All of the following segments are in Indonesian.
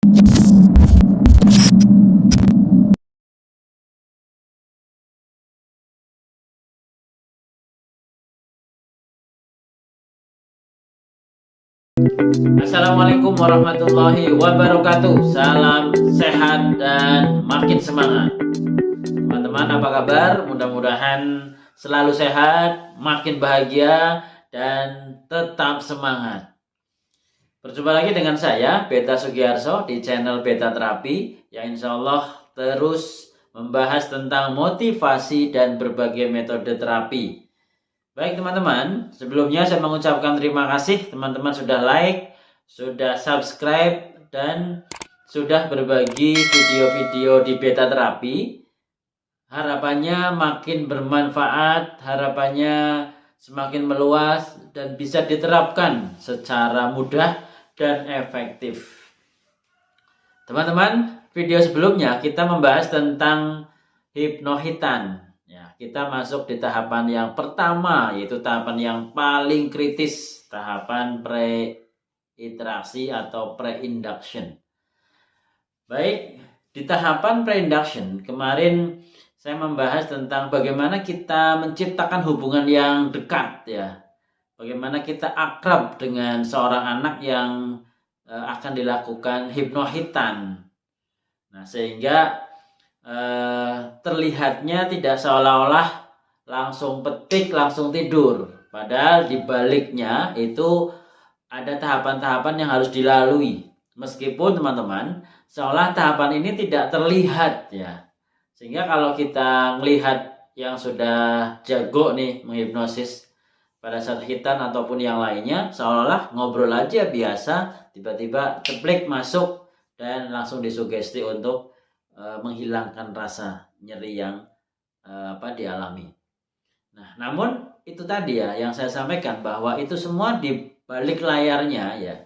Assalamualaikum warahmatullahi wabarakatuh. Salam sehat dan makin semangat. Teman-teman, apa kabar? Mudah-mudahan selalu sehat, makin bahagia, dan tetap semangat. Berjumpa lagi dengan saya, Beta Sugiarso, di channel Beta Terapi, yang insya Allah terus membahas tentang motivasi dan berbagai metode terapi. Baik teman-teman, sebelumnya saya mengucapkan terima kasih teman-teman sudah like, sudah subscribe, dan sudah berbagi video-video di Beta Terapi. Harapannya makin bermanfaat, harapannya semakin meluas dan bisa diterapkan secara mudah dan efektif. Teman-teman, video sebelumnya kita membahas tentang hipnohitan. Kita masuk di tahapan yang pertama, yaitu tahapan yang paling kritis, tahapan pre-interaksi atau pre-induction. Baik, di tahapan pre-induction kemarin saya membahas tentang bagaimana kita menciptakan hubungan yang dekat, ya. Bagaimana kita akrab dengan seorang anak yang akan dilakukan hipnohitan. Nah, sehingga terlihatnya tidak seolah-olah langsung petik, langsung tidur. Padahal di baliknya itu ada tahapan-tahapan yang harus dilalui. Meskipun teman-teman, seolah tahapan ini tidak terlihat, ya. Sehingga kalau kita melihat yang sudah jago nih menghipnosis pada saat hitan ataupun yang lainnya, seolah-olah ngobrol aja biasa, tiba-tiba ceplek masuk dan langsung disugesti untuk menghilangkan rasa nyeri yang dialami. Nah, namun itu tadi ya yang saya sampaikan, bahwa itu semua di balik layarnya, ya,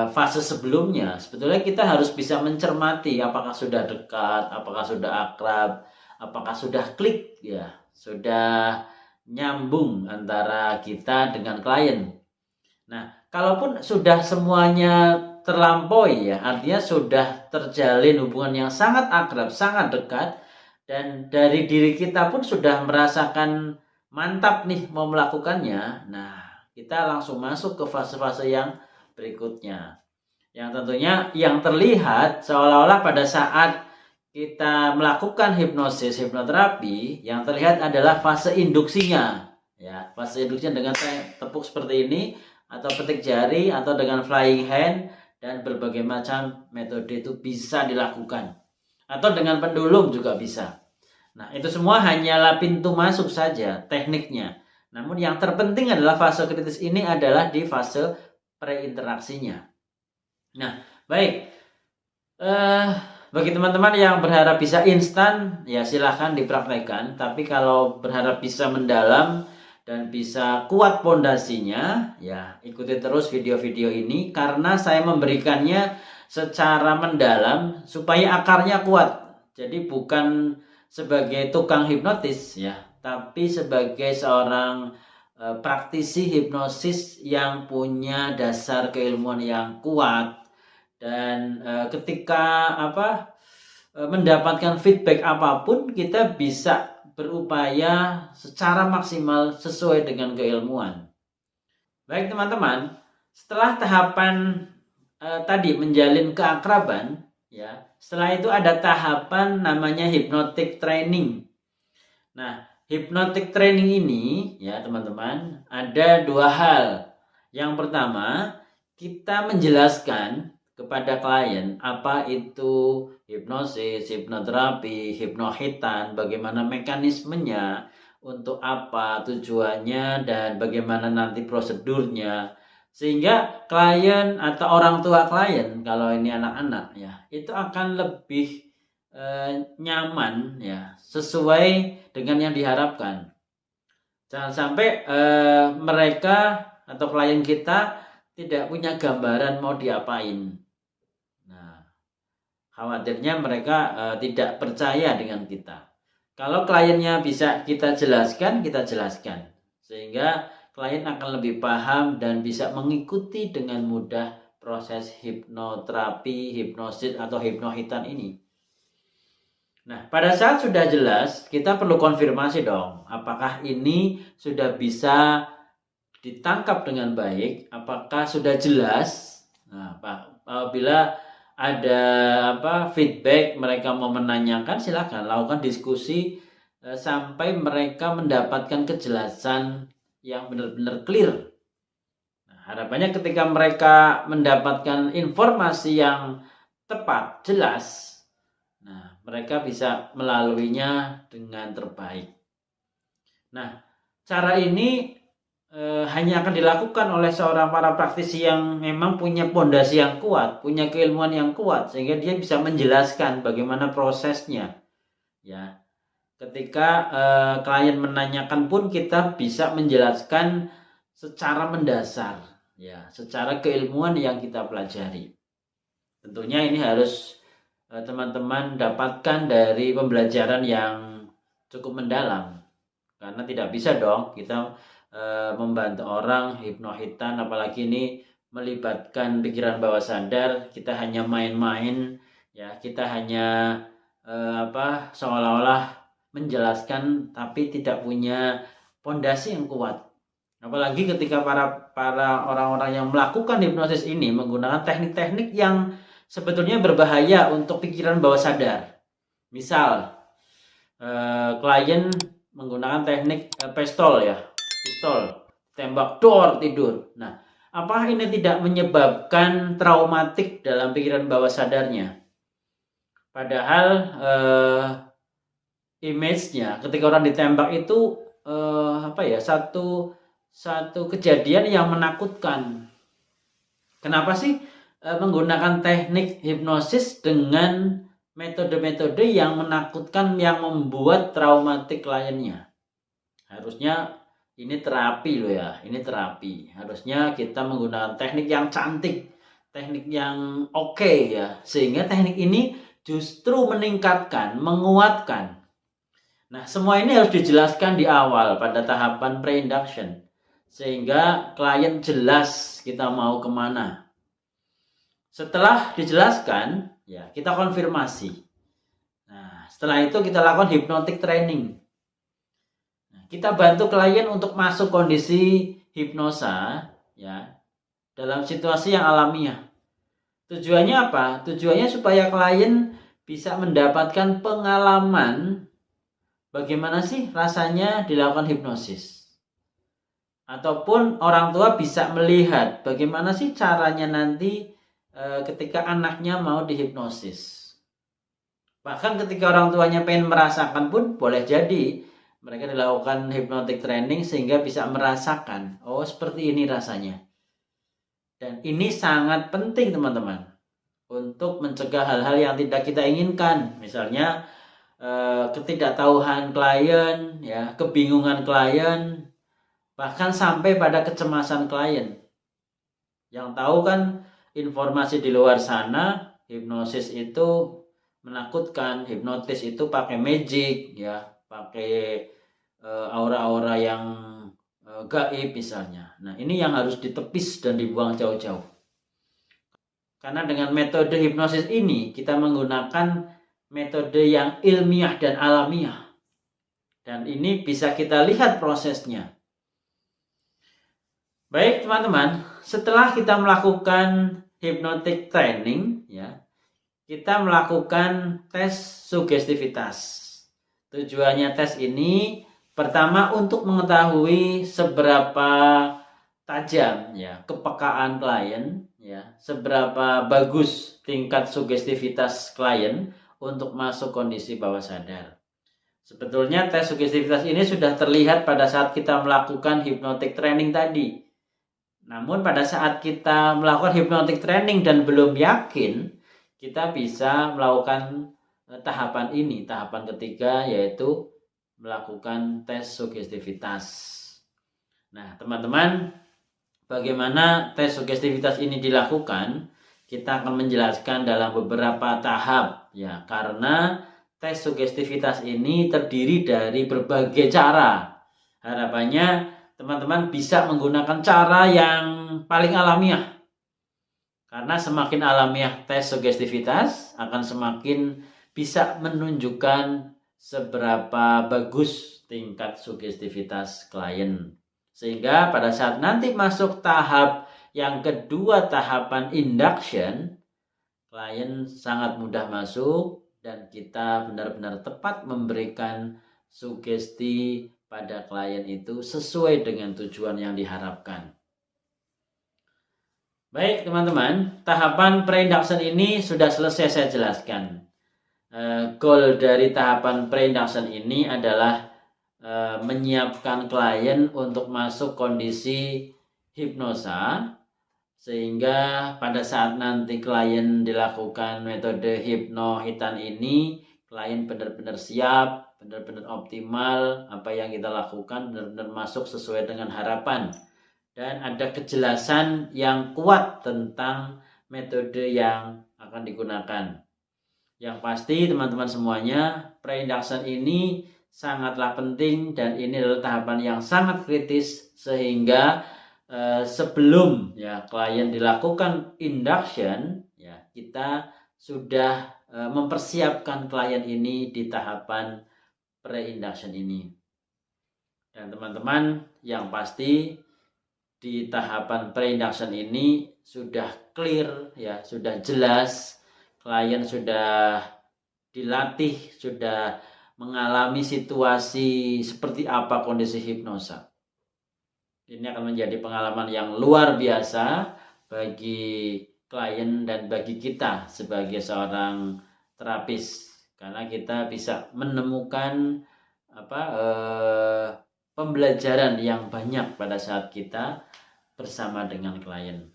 fase sebelumnya sebetulnya kita harus bisa mencermati apakah sudah dekat, apakah sudah akrab, apakah sudah klik, ya, sudah nyambung antara kita dengan klien. Nah, kalaupun sudah semuanya terlampaui, ya, artinya sudah terjalin hubungan yang sangat akrab, sangat dekat, dan dari diri kita pun sudah merasakan mantap nih mau melakukannya. Nah, kita langsung masuk ke fase-fase yang berikutnya, yang tentunya yang terlihat seolah-olah pada saat kita melakukan hipnosis, hipnoterapi, yang terlihat adalah fase induksinya, ya, fase induksinya dengan tepuk seperti ini, atau petik jari, atau dengan flying hand, dan berbagai macam metode itu bisa dilakukan. Atau dengan pendulum juga bisa. Nah, itu semua hanyalah pintu masuk saja tekniknya. Namun yang terpenting adalah fase kritis ini adalah di fase pre-interaksinya. Nah, baik. Bagi teman-teman yang berharap bisa instan, ya silahkan dipraktekkan. Tapi kalau berharap bisa mendalam dan bisa kuat pondasinya, ya ikuti terus video-video ini, karena saya memberikannya secara mendalam supaya akarnya kuat. Jadi bukan sebagai tukang hipnotis, ya, tapi sebagai seorang praktisi hipnosis yang punya dasar keilmuan yang kuat. Dan ketika mendapatkan feedback apapun, kita bisa berupaya secara maksimal sesuai dengan keilmuan. Baik teman-teman, setelah tahapan tadi menjalin keakraban, ya, setelah itu ada tahapan namanya hypnotic training. Nah, hypnotic training ini, ya teman-teman, ada dua hal. Yang pertama, kita menjelaskan kepada klien apa itu hipnosis, hipnoterapi, hipnohitan, bagaimana mekanismenya, untuk apa tujuannya, dan bagaimana nanti prosedurnya, sehingga klien atau orang tua klien, kalau ini anak-anak, ya, itu akan lebih nyaman, ya, sesuai dengan yang diharapkan. Jangan sampai mereka atau klien kita tidak punya gambaran mau diapain. Nah, khawatirnya mereka tidak percaya dengan kita. Kalau kliennya bisa kita jelaskan, sehingga klien akan lebih paham dan bisa mengikuti dengan mudah proses hipnoterapi, hipnosis atau hipnohitan ini. Nah, pada saat sudah jelas, kita perlu konfirmasi dong, apakah ini sudah bisa ditangkap dengan baik, apakah sudah jelas. Nah, apabila ada feedback, mereka mau menanyakan, silakan lakukan diskusi sampai mereka mendapatkan kejelasan yang benar-benar clear. Nah, harapannya ketika mereka mendapatkan informasi yang tepat, jelas, nah, mereka bisa melaluinya dengan terbaik. Nah, cara ini hanya akan dilakukan oleh seorang para praktisi yang memang punya pondasi yang kuat, punya keilmuan yang kuat, sehingga dia bisa menjelaskan bagaimana prosesnya. Ya, ketika klien menanyakan pun kita bisa menjelaskan secara mendasar, ya, secara keilmuan yang kita pelajari. Tentunya ini harus teman-teman dapatkan dari pembelajaran yang cukup mendalam, karena tidak bisa dong kita membantu orang hipnohitan, apalagi ini melibatkan pikiran bawah sadar. Kita hanya main-main, ya, kita hanya seolah-olah menjelaskan tapi tidak punya pondasi yang kuat. Apalagi ketika para orang-orang yang melakukan hipnosis ini menggunakan teknik-teknik yang sebetulnya berbahaya untuk pikiran bawah sadar. Misal klien menggunakan teknik pistol, tembak dor, tidur. Nah, apa ini tidak menyebabkan traumatik dalam pikiran bawah sadarnya? Padahal image-nya ketika orang ditembak itu satu kejadian yang menakutkan. Kenapa sih menggunakan teknik hipnosis dengan metode-metode yang menakutkan, yang membuat traumatik kliennya? Harusnya ini terapi loh ya, ini terapi. Harusnya kita menggunakan teknik yang cantik, teknik yang oke ya, sehingga teknik ini justru meningkatkan, menguatkan. Nah, semua ini harus dijelaskan di awal pada tahapan pre-induction, sehingga klien jelas kita mau kemana. Setelah dijelaskan, ya, kita konfirmasi. Nah, setelah itu kita lakukan hypnotic training. Kita bantu klien untuk masuk kondisi hipnosa, ya, dalam situasi yang alamiah. Tujuannya apa? Tujuannya supaya klien bisa mendapatkan pengalaman bagaimana sih rasanya dilakukan hipnosis. Ataupun orang tua bisa melihat bagaimana sih caranya nanti ketika anaknya mau dihipnosis. Bahkan ketika orang tuanya pengen merasakan pun boleh jadi mereka dilakukan hypnotic training sehingga bisa merasakan, oh seperti ini rasanya. Dan ini sangat penting teman-teman untuk mencegah hal-hal yang tidak kita inginkan. Misalnya ketidaktahuan klien, ya, kebingungan klien, bahkan sampai pada kecemasan klien. Yang tahu kan informasi di luar sana, hipnosis itu menakutkan, hipnotis itu pakai magic, ya, pakai aura-aura yang gaib misalnya. Nah, ini yang harus ditepis dan dibuang jauh-jauh. Karena dengan metode hipnosis ini kita menggunakan metode yang ilmiah dan alamiah. Dan ini bisa kita lihat prosesnya. Baik teman-teman, setelah kita melakukan hypnotic training, ya, kita melakukan tes sugestivitas. Tujuannya tes ini pertama untuk mengetahui seberapa tajam, ya, kepekaan klien, ya, seberapa bagus tingkat sugestivitas klien untuk masuk kondisi bawah sadar. Sebetulnya tes sugestivitas ini sudah terlihat pada saat kita melakukan hypnotic training tadi. Namun pada saat kita melakukan hypnotic training dan belum yakin, kita bisa melakukan tahapan ini, tahapan ketiga, yaitu melakukan tes sugestivitas. Nah, teman-teman, bagaimana tes sugestivitas ini dilakukan? Kita akan menjelaskan dalam beberapa tahap, ya, karena tes sugestivitas ini terdiri dari berbagai cara. Harapannya teman-teman bisa menggunakan cara yang paling alamiah. Karena semakin alamiah tes sugestivitas akan semakin bisa menunjukkan seberapa bagus tingkat sugestivitas klien. Sehingga pada saat nanti masuk tahap yang kedua, tahapan induction, klien sangat mudah masuk dan kita benar-benar tepat memberikan sugesti pada klien itu sesuai dengan tujuan yang diharapkan. Baik teman-teman, tahapan pre-induction ini sudah selesai saya jelaskan. Goal dari tahapan pre-induction ini adalah menyiapkan klien untuk masuk kondisi hipnosa, sehingga pada saat nanti klien dilakukan metode hipnohitan ini, klien benar-benar siap, benar-benar optimal, apa yang kita lakukan benar-benar masuk sesuai dengan harapan. Dan ada kejelasan yang kuat tentang metode yang akan digunakan. Yang pasti teman-teman semuanya, pre-induction ini sangatlah penting dan ini adalah tahapan yang sangat kritis, sehingga sebelum ya klien dilakukan induction, ya kita sudah mempersiapkan klien ini di tahapan pre-induction ini. Dan teman-teman, yang pasti di tahapan pre-induction ini sudah clear ya, sudah jelas, klien sudah dilatih, sudah mengalami situasi seperti apa kondisi hipnosa. Ini akan menjadi pengalaman yang luar biasa bagi klien dan bagi kita sebagai seorang terapis, karena kita bisa menemukan pembelajaran yang banyak pada saat kita bersama dengan klien.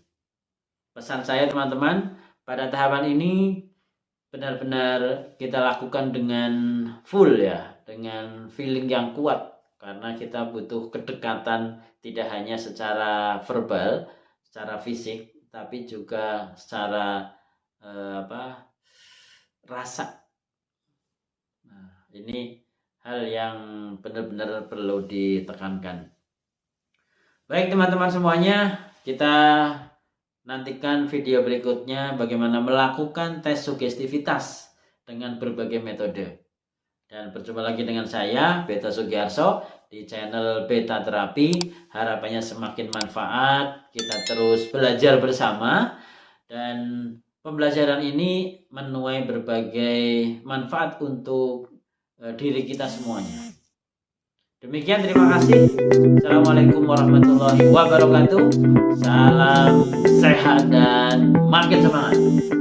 Pesan saya teman-teman, pada tahapan ini benar-benar kita lakukan dengan full ya, dengan feeling yang kuat, karena kita butuh kedekatan tidak hanya secara verbal, secara fisik, tapi juga secara rasa. Nah, ini hal yang benar-benar perlu ditekankan. Baik teman-teman semuanya, kita nantikan video berikutnya bagaimana melakukan tes sugestivitas dengan berbagai metode. Dan berjumpa lagi dengan saya, Beta Sugiarso, di channel Beta Terapi. Harapannya semakin manfaat, kita terus belajar bersama, dan pembelajaran ini menuai berbagai manfaat untuk diri kita semuanya. Demikian, terima kasih. Assalamualaikum warahmatullahi wabarakatuh. Salam sehat dan makin semangat.